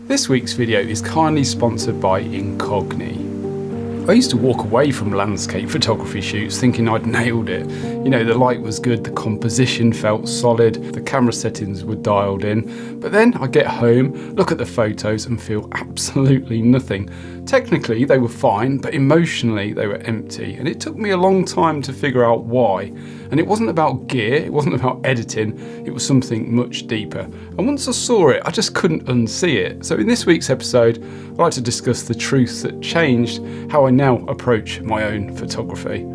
This week's video is kindly sponsored by Incogni. I used to walk away from landscape photography shoots thinking I'd nailed it. You know, the light was good, the composition felt solid, the camera settings were dialed in. But then I get home, look at the photos and feel absolutely nothing. Technically they were fine, but emotionally they were empty. And it took me a long time to figure out why. And it wasn't about gear, it wasn't about editing, it was something much deeper. And once I saw it, I just couldn't unsee it. So in this week's episode, I'd like to discuss the truth that changed how I now approach my own photography.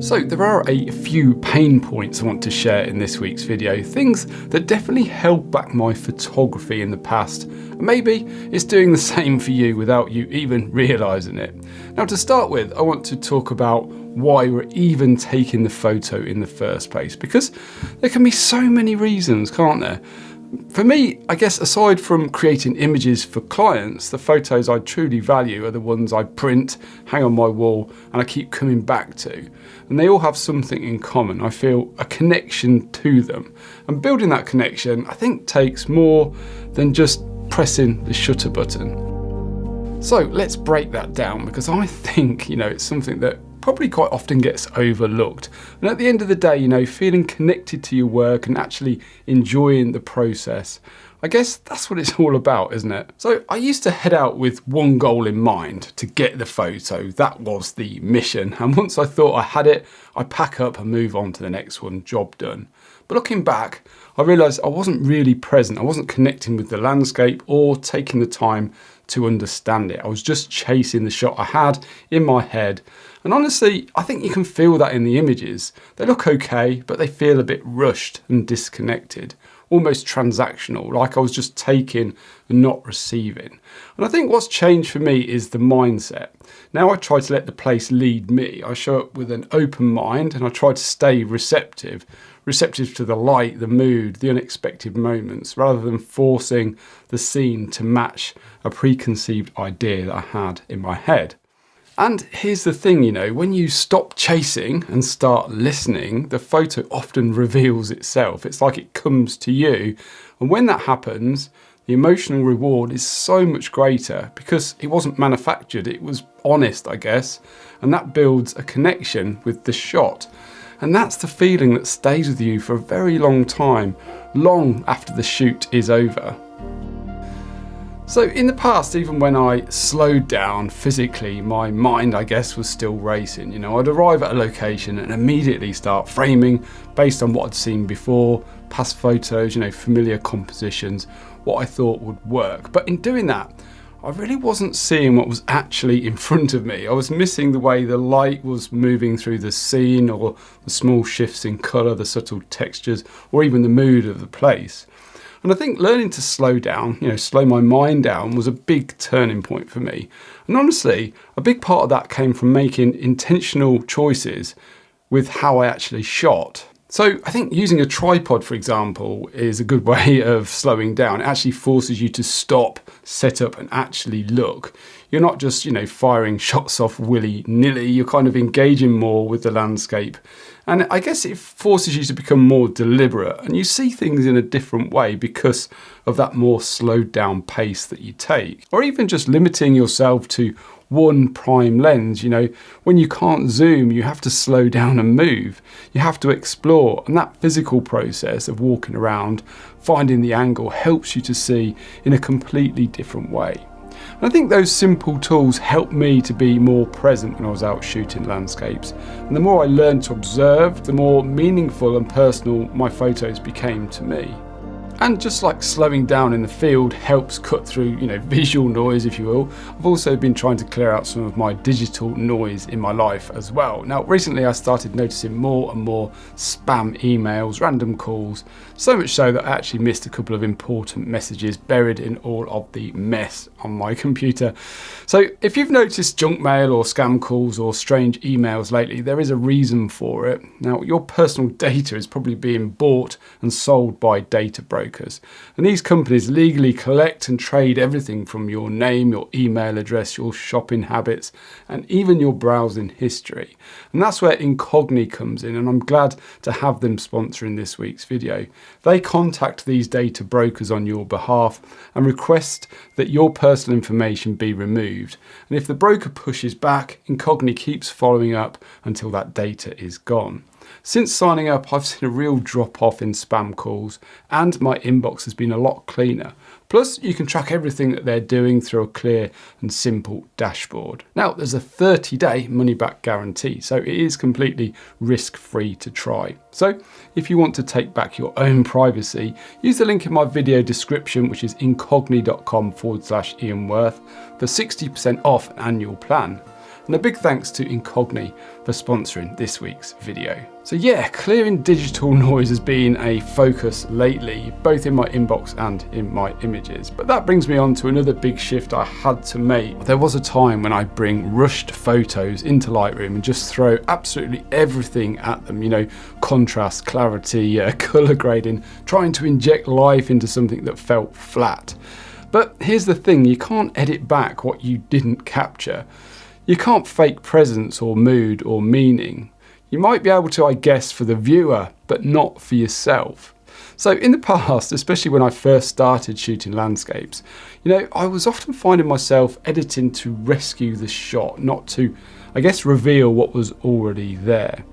So there are a few pain points I want to share in this week's video, things that definitely held back my photography in the past. And maybe it's doing the same for you without you even realising it. Now to start with, I want to talk about why we're even taking the photo in the first place, because there can be so many reasons, can't there? For me, I guess aside from creating images for clients, the photos I truly value are the ones I print, hang on my wall, and I keep coming back to. And they all have something in common. I feel a connection to them. And building that connection, I think, takes more than just pressing the shutter button. So let's break that down, because I think, it's something that probably quite often gets overlooked. And at the end of the day, feeling connected to your work and actually enjoying the process, I guess that's what it's all about, isn't it? So I used to head out with one goal in mind: to get the photo. That was the mission. And once I thought I had it, I pack up and move on to the next one, job done. But looking back, I realised I wasn't really present. I wasn't connecting with the landscape or taking the time to understand it. I was just chasing the shot I had in my head. And honestly, I think you can feel that in the images. They look okay, but they feel a bit rushed and disconnected, almost transactional, like I was just taking and not receiving. And I think what's changed for me is the mindset. Now I try to let the place lead me. I show up with an open mind and I try to stay receptive to the light, the mood, the unexpected moments, rather than forcing the scene to match a preconceived idea that I had in my head. And here's the thing, when you stop chasing and start listening, the photo often reveals itself. It's like it comes to you. And when that happens, the emotional reward is so much greater because it wasn't manufactured, it was honest, I guess. And that builds a connection with the shot. And that's the feeling that stays with you for a very long time, long after the shoot is over. So in the past, even when I slowed down physically, my mind, I guess, was still racing. I'd arrive at a location and immediately start framing based on what I'd seen before, past photos, familiar compositions, what I thought would work. But in doing that, I really wasn't seeing what was actually in front of me. I was missing the way the light was moving through the scene, or the small shifts in colour, the subtle textures, or even the mood of the place. And I think learning to slow down, slow my mind down, was a big turning point for me. And honestly, a big part of that came from making intentional choices with how I actually shot. So I think using a tripod, for example, is a good way of slowing down. It actually forces you to stop, set up and actually look. You're not just, firing shots off willy-nilly. You're kind of engaging more with the landscape. And I guess it forces you to become more deliberate, and you see things in a different way because of that more slowed down pace that you take. Or even just limiting yourself to one prime lens. When you can't zoom, you have to slow down and move. You have to explore, and that physical process of walking around, finding the angle, helps you to see in a completely different way. And I think those simple tools helped me to be more present when I was out shooting landscapes. And the more I learned to observe, the more meaningful and personal my photos became to me. And just like slowing down in the field helps cut through, visual noise, if you will, I've also been trying to clear out some of my digital noise in my life as well. Now, recently I started noticing more and more spam emails, random calls, so much so that I actually missed a couple of important messages buried in all of the mess on my computer. So if you've noticed junk mail or scam calls or strange emails lately, there is a reason for it. Now, your personal data is probably being bought and sold by data brokers. brokers. And these companies legally collect and trade everything from your name, your email address, your shopping habits, and even your browsing history. And that's where Incogni comes in, and I'm glad to have them sponsoring this week's video. They contact these data brokers on your behalf and request that your personal information be removed. And if the broker pushes back, Incogni keeps following up until that data is gone. Since signing up, I've seen a real drop off in spam calls, and my inbox has been a lot cleaner. Plus, you can track everything that they're doing through a clear and simple dashboard. Now, there's a 30-day money-back guarantee, so it is completely risk-free to try. So, if you want to take back your own privacy, use the link in my video description, which is incogni.com/Ian Worth, for 60% off an annual plan. And a big thanks to Incogni for sponsoring this week's video. So yeah, clearing digital noise has been a focus lately, both in my inbox and in my images. But that brings me on to another big shift I had to make. There was a time when I'd bring rushed photos into Lightroom and just throw absolutely everything at them, contrast, clarity, color grading, trying to inject life into something that felt flat. But here's the thing, you can't edit back what you didn't capture. You can't fake presence or mood or meaning. You might be able to, I guess, for the viewer, but not for yourself. So in the past, especially when I first started shooting landscapes, I was often finding myself editing to rescue the shot, not to, I guess, reveal what was already there.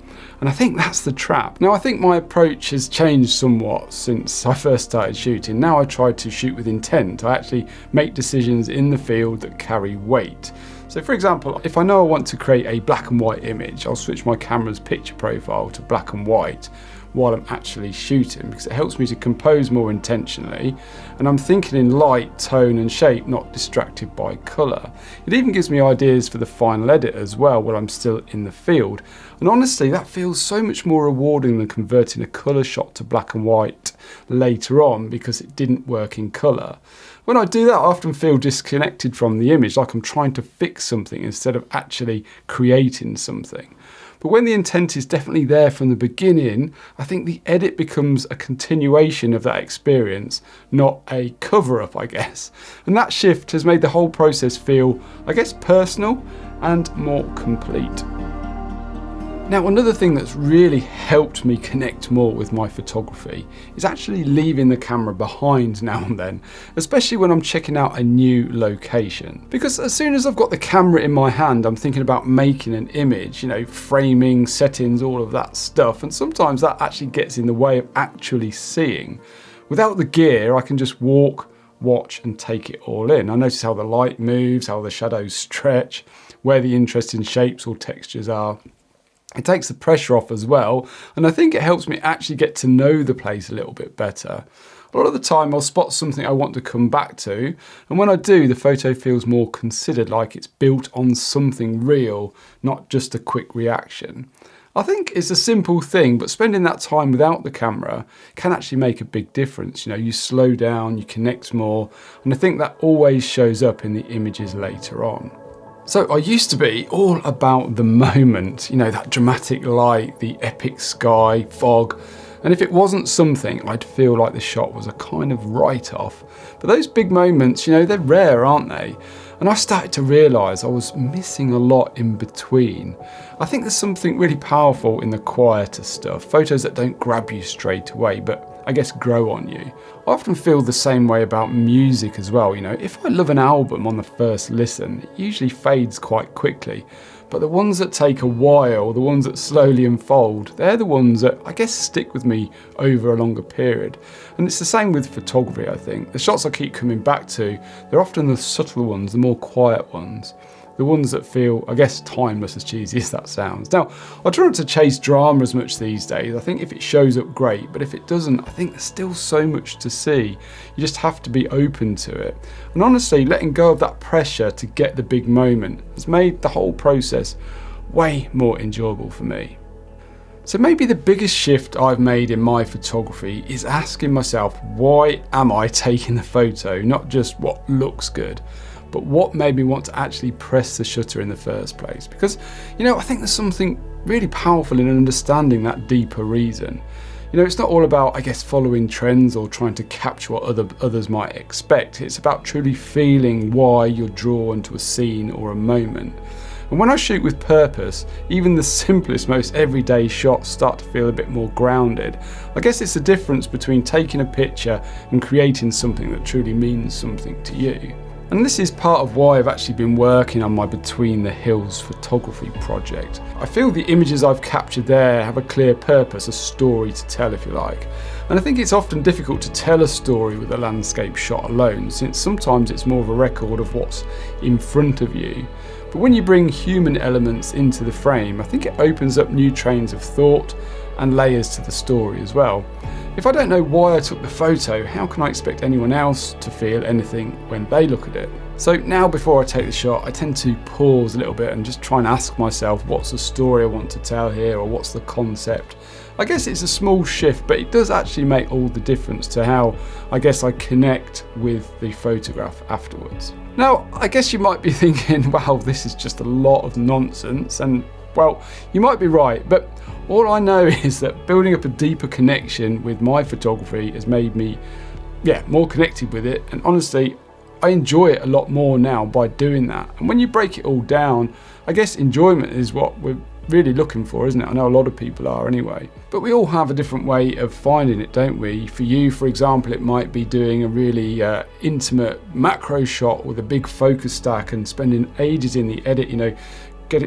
And I think that's the trap. Now, I think my approach has changed somewhat since I first started shooting. Now I try to shoot with intent. I actually make decisions in the field that carry weight. So for example, if I know I want to create a black and white image, I'll switch my camera's picture profile to black and white while I'm actually shooting, because it helps me to compose more intentionally, and I'm thinking in light, tone and shape, not distracted by colour. It even gives me ideas for the final edit as well while I'm still in the field, and honestly that feels so much more rewarding than converting a colour shot to black and white later on because it didn't work in colour. When I do that, I often feel disconnected from the image, like I'm trying to fix something instead of actually creating something. But when the intent is definitely there from the beginning, I think the edit becomes a continuation of that experience, not a cover-up, I guess. And that shift has made the whole process feel, I guess, personal and more complete. Now, another thing that's really helped me connect more with my photography is actually leaving the camera behind now and then, especially when I'm checking out a new location. Because as soon as I've got the camera in my hand, I'm thinking about making an image, framing, settings, all of that stuff. And sometimes that actually gets in the way of actually seeing. Without the gear, I can just walk, watch and take it all in. I notice how the light moves, how the shadows stretch, where the interesting shapes or textures are. It takes the pressure off as well, and I think it helps me actually get to know the place a little bit better. A lot of the time I'll spot something I want to come back to, and when I do, the photo feels more considered, like it's built on something real, not just a quick reaction. I think it's a simple thing, but spending that time without the camera can actually make a big difference. You slow down, you connect more, and I think that always shows up in the images later on. So I used to be all about the moment, that dramatic light, the epic sky, fog, and if it wasn't something, I'd feel like the shot was a kind of write-off. But those big moments, they're rare, aren't they? And I started to realise I was missing a lot in between. I think there's something really powerful in the quieter stuff, photos that don't grab you straight away, but I guess grow on you. I often feel the same way about music as well. If I love an album on the first listen, it usually fades quite quickly. But the ones that take a while, the ones that slowly unfold, they're the ones that I guess stick with me over a longer period. And it's the same with photography, I think. The shots I keep coming back to, they're often the subtle ones, the more quiet ones. The ones that feel, I guess, timeless, as cheesy as that sounds. Now, I try not to chase drama as much these days. I think if it shows up, great, but if it doesn't, I think there's still so much to see. You just have to be open to it. And honestly, letting go of that pressure to get the big moment has made the whole process way more enjoyable for me. So maybe the biggest shift I've made in my photography is asking myself, why am I taking the photo? Not just what looks good, but what made me want to actually press the shutter in the first place. Because, I think there's something really powerful in understanding that deeper reason. You know, it's not all about, I guess, following trends or trying to capture what others might expect. It's about truly feeling why you're drawn to a scene or a moment. And when I shoot with purpose, even the simplest, most everyday shots start to feel a bit more grounded. I guess it's the difference between taking a picture and creating something that truly means something to you. And this is part of why I've actually been working on my Between the Hills photography project. I feel the images I've captured there have a clear purpose, a story to tell if you like. And I think it's often difficult to tell a story with a landscape shot alone, since sometimes it's more of a record of what's in front of you. But when you bring human elements into the frame, I think it opens up new trains of thought and layers to the story as well. If I don't know why I took the photo, how can I expect anyone else to feel anything when they look at it? So now before I take the shot, I tend to pause a little bit and just try and ask myself, what's the story I want to tell here, or what's the concept? I guess it's a small shift, but it does actually make all the difference to how I guess I connect with the photograph afterwards. Now, I guess you might be thinking, wow, this is just a lot of nonsense, and well, you might be right, but all I know is that building up a deeper connection with my photography has made me, more connected with it, and honestly, I enjoy it a lot more now by doing that. And when you break it all down, I guess enjoyment is what we're really looking for, isn't it? I know a lot of people are anyway. But we all have a different way of finding it, don't we? For you, for example, it might be doing a really intimate macro shot with a big focus stack and spending ages in the edit,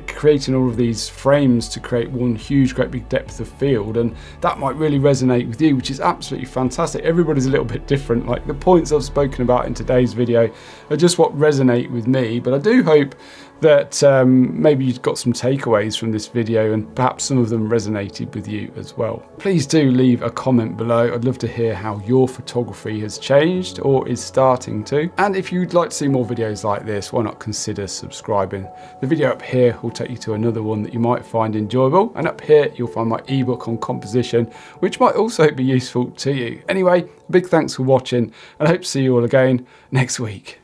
creating all of these frames to create one huge, great big depth of field, and that might really resonate with you, which is absolutely fantastic. Everybody's a little bit different. Like the points I've spoken about in today's video are just what resonate with me, but I do hope that maybe you've got some takeaways from this video and perhaps some of them resonated with you as well. Please do leave a comment below. I'd love to hear how your photography has changed or is starting to. And if you'd like to see more videos like this, why not consider subscribing? The video up here will take you to another one that you might find enjoyable. And up here, you'll find my ebook on composition, which might also be useful to you. Anyway, big thanks for watching, and I hope to see you all again next week.